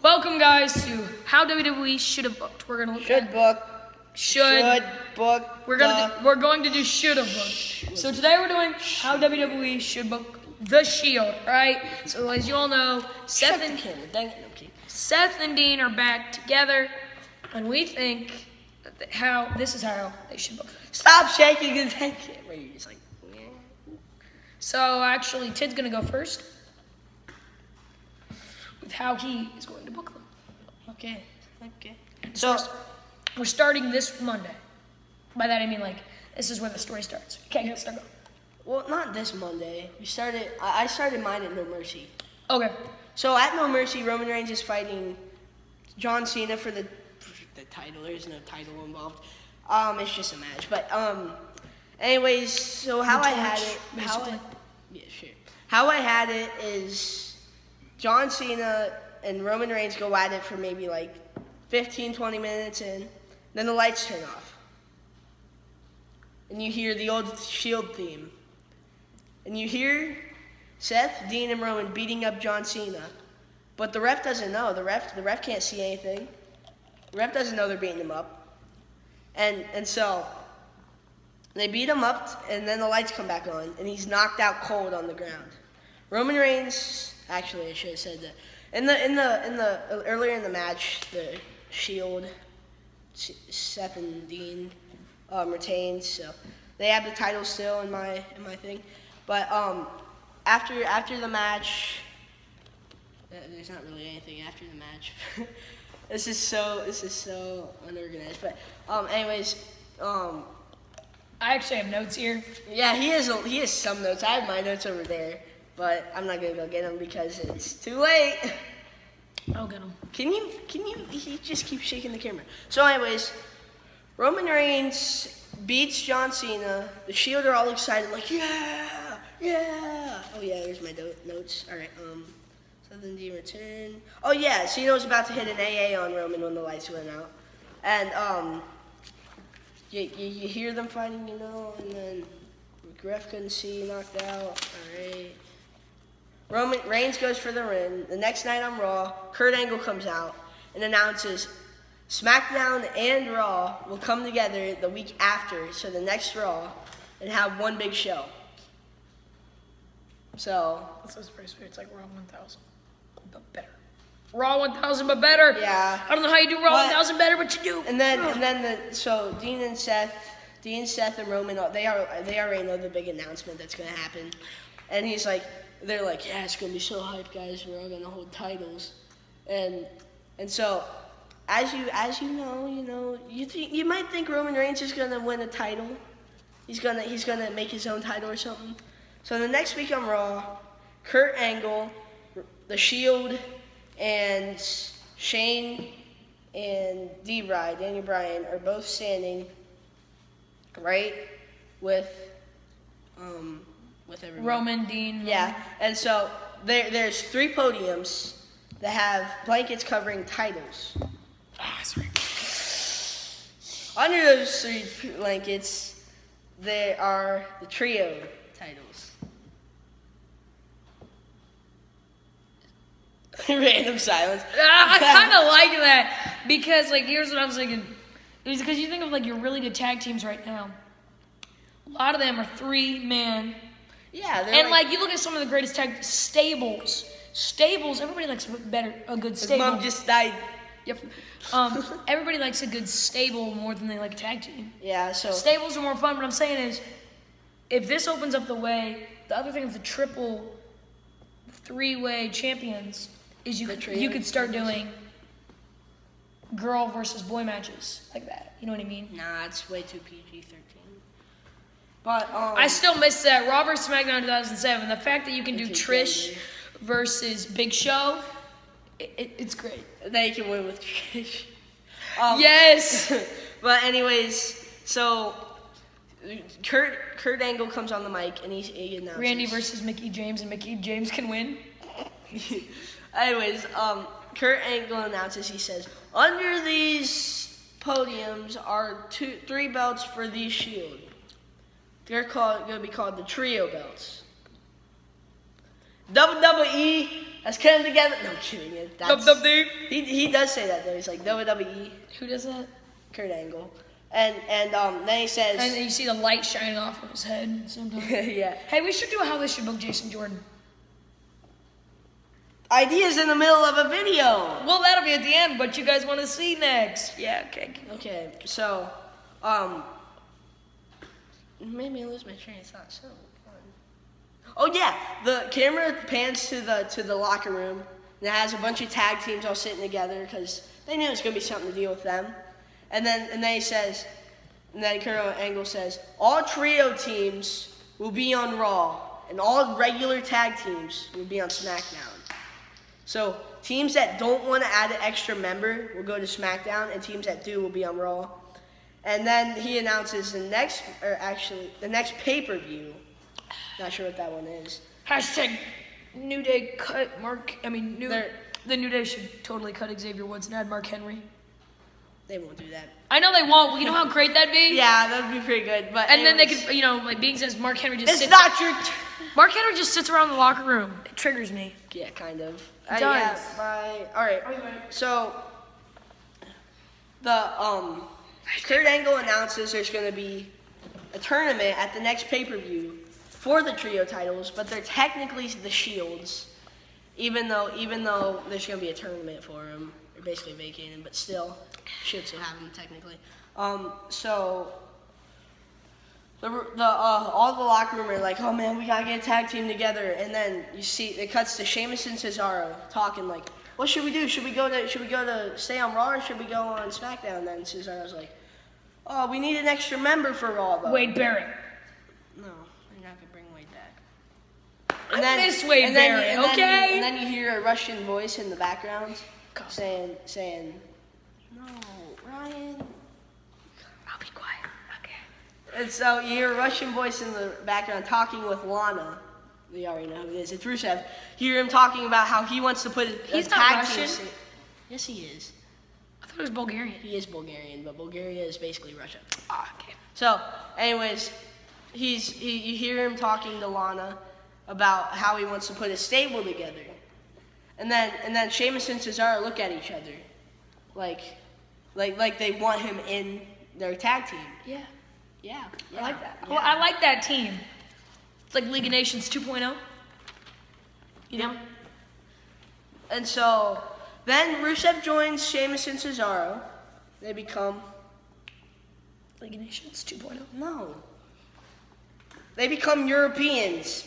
Welcome, guys, to how WWE should have booked. We're gonna look at should book. We're going to do should have booked. So today we're doing how WWE should book the Shield, right? So as you all know, Seth and Dean are back together, and we think that this is how they should book. Stop shaking the camera. You're just like, yeah. So actually, Tid's gonna go first with how he is going to book them. Okay. So we're starting this Monday. By that I mean this is where the story starts. Okay, let's start going. Well, not this Monday. I started mine at No Mercy. Okay. So at No Mercy, Roman Reigns is fighting John Cena for the title. There's no title involved. It's just a match. But anyways, so how I had it is John Cena and Roman Reigns go at it for maybe 15, 20 minutes in. Then the lights turn off. And you hear the old Shield theme. And you hear Seth, Dean, and Roman beating up John Cena. But the ref doesn't know. The ref can't see anything. The ref doesn't know they're beating him up. And so they beat him up, and then the lights come back on, and he's knocked out cold on the ground. Roman Reigns, actually I should have said that. In the earlier in the match, the Shield, Seth and Dean retained, so they have the title still in my thing. But after the match, there's not really anything after the match. This is so unorganized. But anyways, I actually have notes here. Yeah, he has some notes. I have my notes over there, but I'm not gonna go get them because it's too late. I'll get them. Can you? He just keeps shaking the camera. So anyways, Roman Reigns beats John Cena. The Shield are all excited, like yeah. Oh yeah, here's my notes. All right. Southern D return. Oh yeah, Cena was about to hit an AA on Roman when the lights went out, and you hear them fighting, and then ref couldn't see, knocked out. All right. Roman Reigns goes for the win. The next night on Raw, Kurt Angle comes out and announces SmackDown and Raw will come together the week after, so the next Raw, and have one big show. So that's pretty sweet. It's like Raw 1000, but better. Raw 1000, but better. Yeah. I don't know how you do Raw 1000 better, but you do. And then so Dean, Seth, and Roman, they already know the big announcement that's gonna happen, and they're like, yeah, it's gonna be so hyped, guys. We're all gonna hold titles, and so as you know, you might think Roman Reigns is gonna win a title. He's gonna make his own title or something. So the next week on Raw, Kurt Angle, the Shield, and Shane and Daniel Bryan are both standing right with everyone. Roman, Dean. Yeah, and so there's 3 podiums that have blankets covering titles. Sorry. Under those 3 blankets, there are the trio titles. Random silence. I kind of like that because, here's what I was thinking. It was because you think of your really good tag teams right now. A lot of them are 3-man. Yeah, and you look at some of the greatest tag stables. Everybody likes a good stable. His mom just died. Yep. Everybody likes a good stable more than they like a tag team. Yeah, so stables are more fun. What I'm saying is, if this opens up the way, the other thing with the triple 3-way champions is you could start doing girl versus boy matches like that. You know what I mean? Nah, it's way too PG-13. But I still miss that Raw vs. SmackDown 2007. The fact that you can do Trish versus Big Show, it's great. They can win with Trish. Yes. But anyways, so Kurt Angle comes on the mic and he announces Randy versus Mickey James, and Mickey James can win. Anyways, Kurt Angle announces, he says, under these podiums are 3 belts for the Shield. They're going to be called the trio belts. WWE has come together. No, I'm kidding. WWE. He does say that though. He's like WWE. Who does that? Kurt Angle. And then he says. And then you see the light shining off of his head sometimes. Yeah. Hey, we should do how they should book Jason Jordan. Ideas in the middle of a video. Well, that'll be at the end. What you guys want to see next? Yeah. Okay. Okay. So, made me lose my train of thought. So fun. Oh yeah, the camera pans to the locker room, and it has a bunch of tag teams all sitting together because they knew it was gonna be something to deal with them. And then he says, and then Kurt Angle says, all trio teams will be on Raw, and all regular tag teams will be on SmackDown. So teams that don't want to add an extra member will go to SmackDown, and teams that do will be on Raw. And then he announces the next pay-per-view. Not sure what that one is. Hashtag New Day cut Mark. I mean, the New Day should totally cut Xavier Woods and add Mark Henry. They won't do that. I know they won't. You know how great that'd be? Yeah, that'd be pretty good. But and then they could, like being says, Mark Henry just it's not true. Mark Henry just sits around the locker room. It triggers me. Yeah, kind of. It does. Yeah, all right. So the Kurt Angle announces there's going to be a tournament at the next pay-per-view for the trio titles, but they're technically the Shields, even though there's going to be a tournament for them. They're basically vacating, but still, should still have them technically. So all the locker room are like, oh man, we gotta get a tag team together, and then you see it cuts to Sheamus and Cesaro talking like, what should we do? Should we go to stay on Raw or should we go on SmackDown? And then Cesaro's like, oh, we need an extra member for Raw though. Wade Barrett. No, they're not gonna bring Wade back. I miss Wade Barrett, okay? And then you hear a Russian voice in the background saying, no, Ryan. I'll be quiet. Okay. And so you hear a Russian voice in the background talking with Lana. We already know who it is. It's Rusev. You hear him talking about how he wants to put a He's tag not team. Russian. Yes, he is. I thought it was Bulgarian. He is Bulgarian, but Bulgaria is basically Russia. Ah, okay. So, anyways, you hear him talking to Lana about how he wants to put a stable together, and then Sheamus and Cesaro look at each other, like they want him in their tag team. Yeah. Yeah. I like that. Yeah. Well, I like that team. It's like League of Nations 2.0. You know? And so then Rusev joins Sheamus and Cesaro. They become League of Nations 2.0. no. They become Europeans.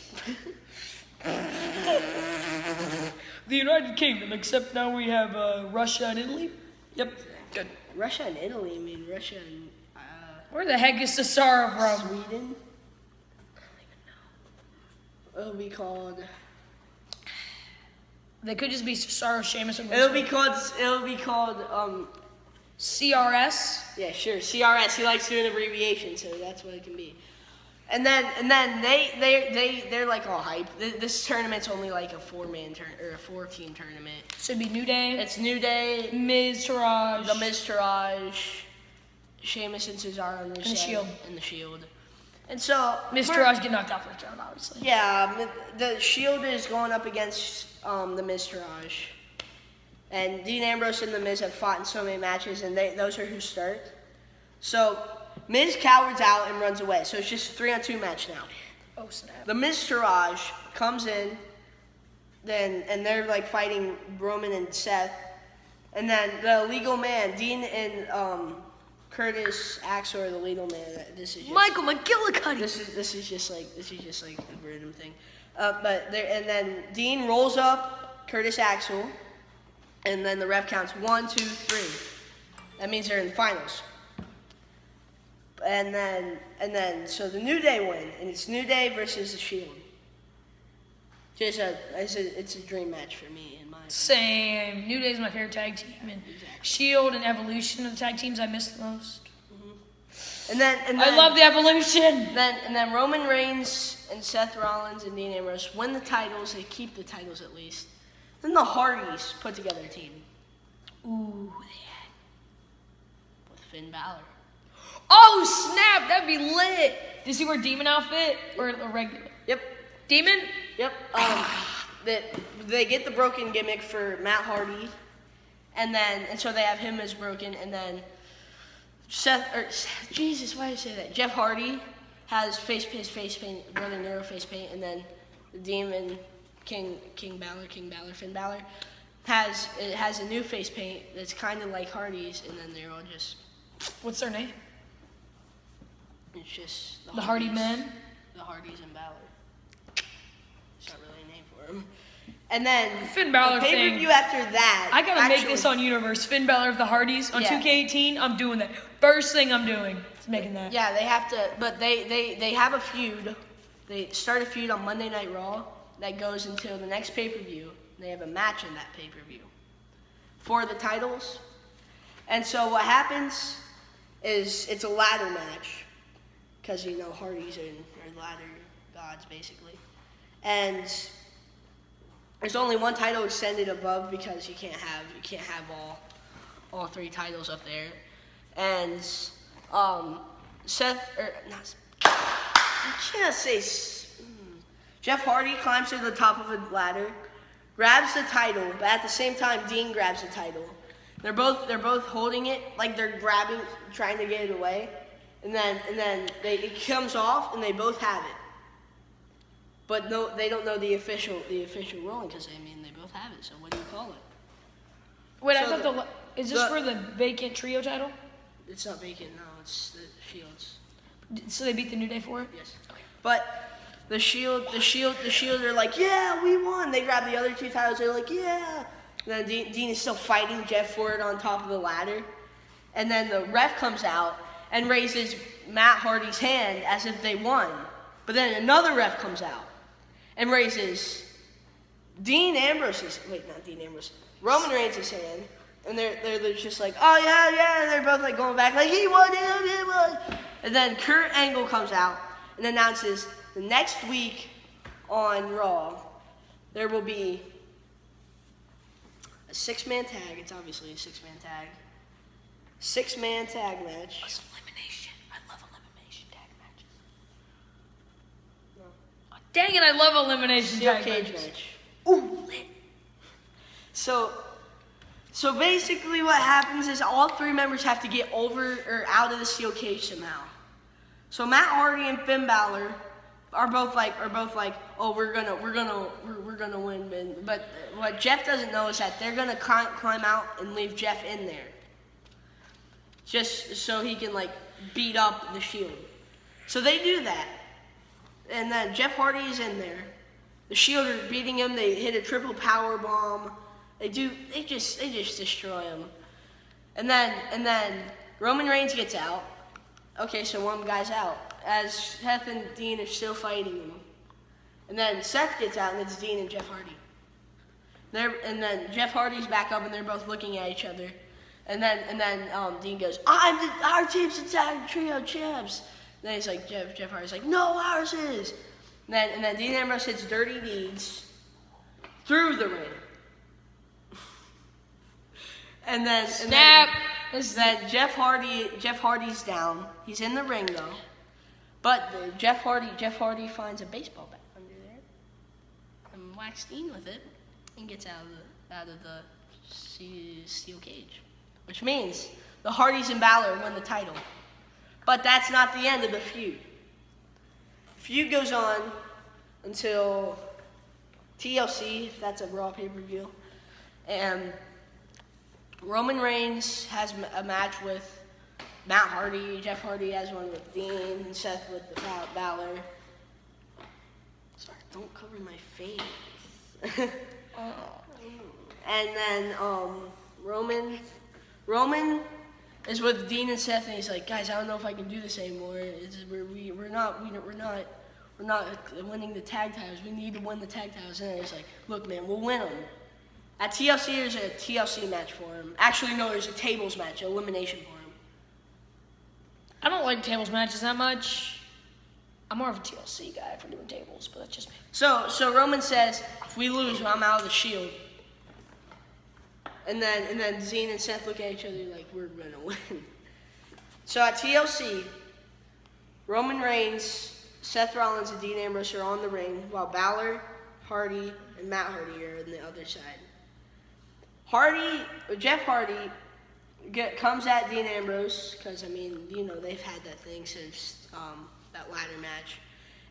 The United Kingdom, except now we have Russia and Italy. Yep. Good. Russia and Italy. I mean Russia and Where the heck is Cesaro from? Sweden. It'll be called. They could just be Cesaro, Sheamus, and It'll be called. CRS. Yeah, sure. CRS. He likes doing abbreviations, so that's what it can be. And then they're like all hype. This tournament's only like a 4-man or a 4-team tournament. Should be New Day. It's New Day, Miz, Taraj. The Miz, Taraj, Sheamus and Cesaro, and the Shield. And the Shield. And so Miz, Taraj get knocked out first round, obviously. Yeah, the Shield is going up against the Miz, Taraj. And Dean Ambrose and the Miz have fought in so many matches, and those are who start. So Miz cowers out and runs away. So it's just a 3-on-2 match now. Oh snap! The Miz Taraj comes in, and they're like fighting Roman and Seth, and then the legal man, Dean and Curtis Axel are the legal man. This is just, Michael McGillicuddy. This is just like a random thing, and then Dean rolls up Curtis Axel, and then the ref counts 1, 2, 3. That means they're in the finals. And then so the New Day win, and it's New Day versus the Shield. It's a dream match for me in my opinion. Same. New Day's my favorite tag team, and Shield and Evolution are the tag teams I miss the most. And then I love the Evolution. And then Roman Reigns and Seth Rollins and Dean Ambrose win the titles. They keep the titles at least. Then the Hardys put together a team. Ooh, With Finn Balor. oh snap! That'd be lit. Does he wear demon outfit or a regular? Yep. Demon? Yep. that they get the broken gimmick for Matt Hardy, and so they have him as broken, and then Jesus, why did I say that? Jeff Hardy has face paint, really narrow face paint, and then the Demon King Balor, Finn Balor has a new face paint that's kind of like Hardy's, and then they're all just. What's their name? It's just the Hardy Men. The Hardys and Balor. It's not really a name for him. And then Finn Balor the pay-per-view after that. I gotta make this on Universe. Finn Balor of the Hardys on 2K18. I'm doing that. First thing I'm doing is making that. Yeah, they have to, but they have a feud. They start a feud on Monday Night Raw that goes until the next pay-per-view. They have a match in that pay-per-view for the titles. And so what happens is it's a ladder match because Hardys are ladder gods basically, and there's only one title extended above because you can't have all three titles up there. And Jeff Hardy climbs to the top of a ladder, grabs the title, but at the same time Dean grabs the title. They're both holding it like they're grabbing, trying to get it away, and then it comes off and they both have it. But no, they don't know the official ruling because they both have it. So what do you call it? Wait, so I thought is this for the vacant trio title? It's not vacant. No, it's the Shields. So they beat the New Day for it? Yes. Okay. But the Shield are like, yeah, we won. They grab the other two titles. They're like, yeah. And then Dean is still fighting Jeff for it on top of the ladder. And then the ref comes out and raises Matt Hardy's hand as if they won. But then another ref comes out and raises Roman Reigns' hand. And they're just like, oh yeah. They're both like going back like, he won. And then Kurt Angle comes out and announces the next week on Raw there will be a 6-man tag. It's obviously a 6-man tag. 6-man tag match. It's elimination. I love elimination tag matches. No. Oh, dang it, I love elimination Steel tag cage matches. match. Ooh, lit. So basically what happens is all three members have to get over or out of the steel cage somehow. So Matt Hardy and Finn Balor are both like, oh, we're gonna win. But what Jeff doesn't know is that they're gonna climb out and leave Jeff in there, just so he can like beat up the Shield. So they do that, and then Jeff Hardy is in there. The Shield are beating him. They hit a triple power bomb. They just destroy him. And then Roman Reigns gets out. Okay, so one guy's out. As Seth and Dean are still fighting him. And then Seth gets out and it's Dean and Jeff Hardy. And then Jeff Hardy's back up and they're both looking at each other. And then Dean goes, our team's the tag trio champs. And then he's like, Jeff Hardy's like, no, ours is. And then Dean Ambrose hits Dirty Deeds through the ring. And then Jeff Hardy's down. He's in the ring though. But Jeff Hardy finds a baseball bat under there and whacks Dean with it and gets out of the steel cage. Which means the Hardys and Balor win the title. But that's not the end of the feud. Feud goes on until TLC, if that's a Raw pay-per-view. And Roman Reigns has a match with Matt Hardy. Jeff Hardy has one with Dean. Seth with Balor. Sorry, don't cover my face. And then Roman is with Dean and Seth, and he's like, guys, I don't know if I can do this anymore. We're not winning the tag titles. We need to win the tag titles. And he's like, look, man, we'll win them. At TLC, there's a TLC match for him. Actually, no, there's a tables match, an elimination for him. I don't like tables matches that much. I'm more of a TLC guy for doing tables, but that's just me. So Roman says, if we lose, I'm out of the Shield. And then Dean and Seth look at each other like, we're gonna win. So at TLC, Roman Reigns, Seth Rollins, and Dean Ambrose are on the ring, while Balor, Hardy, and Matt Hardy are on the other side. Jeff Hardy comes at Dean Ambrose, because, I mean, you know, they've had that thing since that ladder match.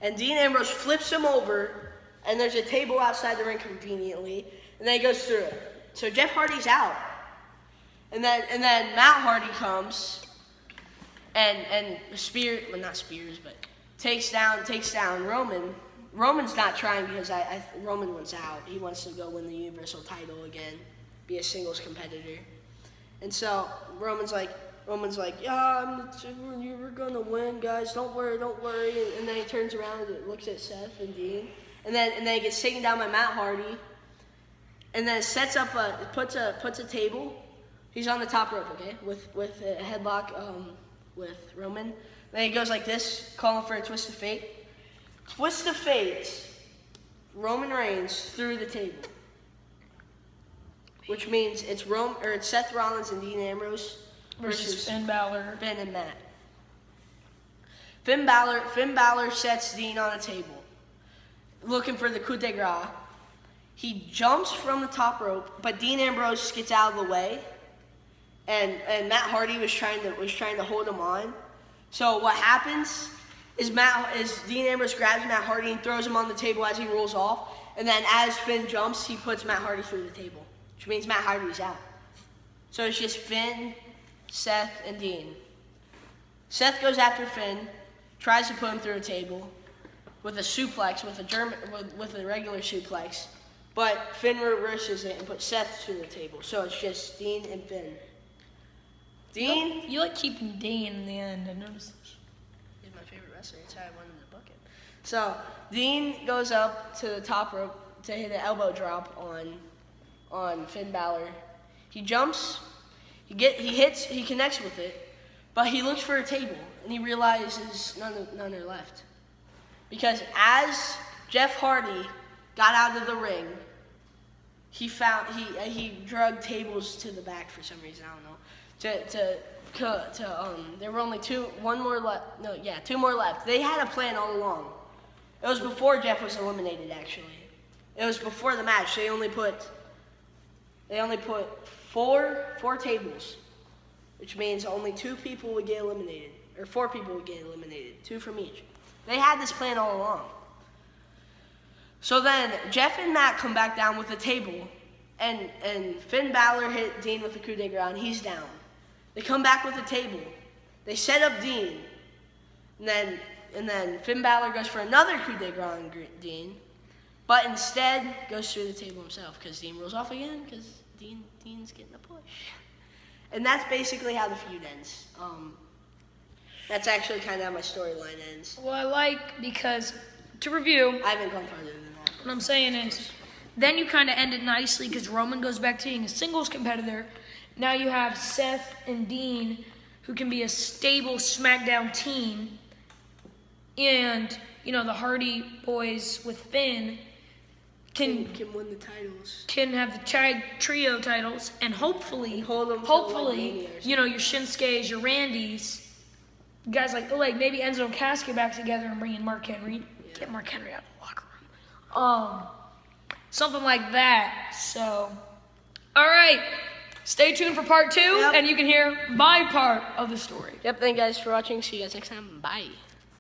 And Dean Ambrose flips him over, and there's a table outside the ring conveniently, and then he goes through it. So Jeff Hardy's out. And then Matt Hardy comes and not Spears, but takes down Roman. Roman's not trying because Roman wants out. He wants to go win the Universal title again, be a singles competitor. And so Roman's like, yeah, we're gonna win, guys. Don't worry. And then he turns around and looks at Seth and Dean, and then he gets taken down by Matt Hardy, and then puts a table. He's on the top rope, okay, with a headlock with Roman. Then he goes like this, calling for a twist of fate. Twist of fate. Roman Reigns through the table, which means it's Seth Rollins and Dean Ambrose versus Finn Balor, Finn and Matt. Finn Balor sets Dean on a table, looking for the coup de grace. He jumps from the top rope, but Dean Ambrose gets out of the way, and Matt Hardy was trying to hold him on. So what happens is Dean Ambrose grabs Matt Hardy and throws him on the table as he rolls off, and then as Finn jumps, he puts Matt Hardy through the table, which means Matt Hardy's out. So it's just Finn, Seth, and Dean. Seth goes after Finn, tries to put him through a table with a suplex, with a regular suplex, but Finn reverses it and puts Seth through the table. So it's just Dean and Finn. Dean? You like keeping Dean in the end, I noticed. He's my favorite wrestler. That's how I wanted to book him. So Dean goes up to the top rope to hit an elbow drop on Finn Balor. He jumps, he connects with it, but he looks for a table and he realizes none are left. Because as Jeff Hardy got out of the ring, he dragged tables to the back for some reason, I don't know. There were only two more left. They had a plan all along. It was before Jeff was eliminated, actually. It was before the match. They only put four tables, which means only 2 people would get eliminated, or 4 people would get eliminated, 2 from each. They had this plan all along. So then Jeff and Matt come back down with a table, and Finn Balor hit Dean with the coup de grace, and he's down. They come back with a table. They set up Dean, and then Finn Balor goes for another coup de grace on Dean, but instead goes through the table himself because Dean rolls off again because Dean's getting a push. And that's basically how the feud ends. That's actually kind of how my storyline ends. Well, because, to review, I haven't gone farther than that. What I'm saying is, then you kind of end it nicely because Roman goes back to being a singles competitor. Now you have Seth and Dean, who can be a stable SmackDown team. And, the Hardy Boys with Finn can win the titles. Can have the tag trio titles. And hopefully, your Shinsuke's, your Randy's, guys like maybe Enzo and Cass get back together and bring in Mark Henry. Yeah. Get Mark Henry out of the locker room. Something like that. So, all right. Stay tuned for part 2, and you can hear my part of the story. Yep, thank you guys for watching. See you guys next time. Bye.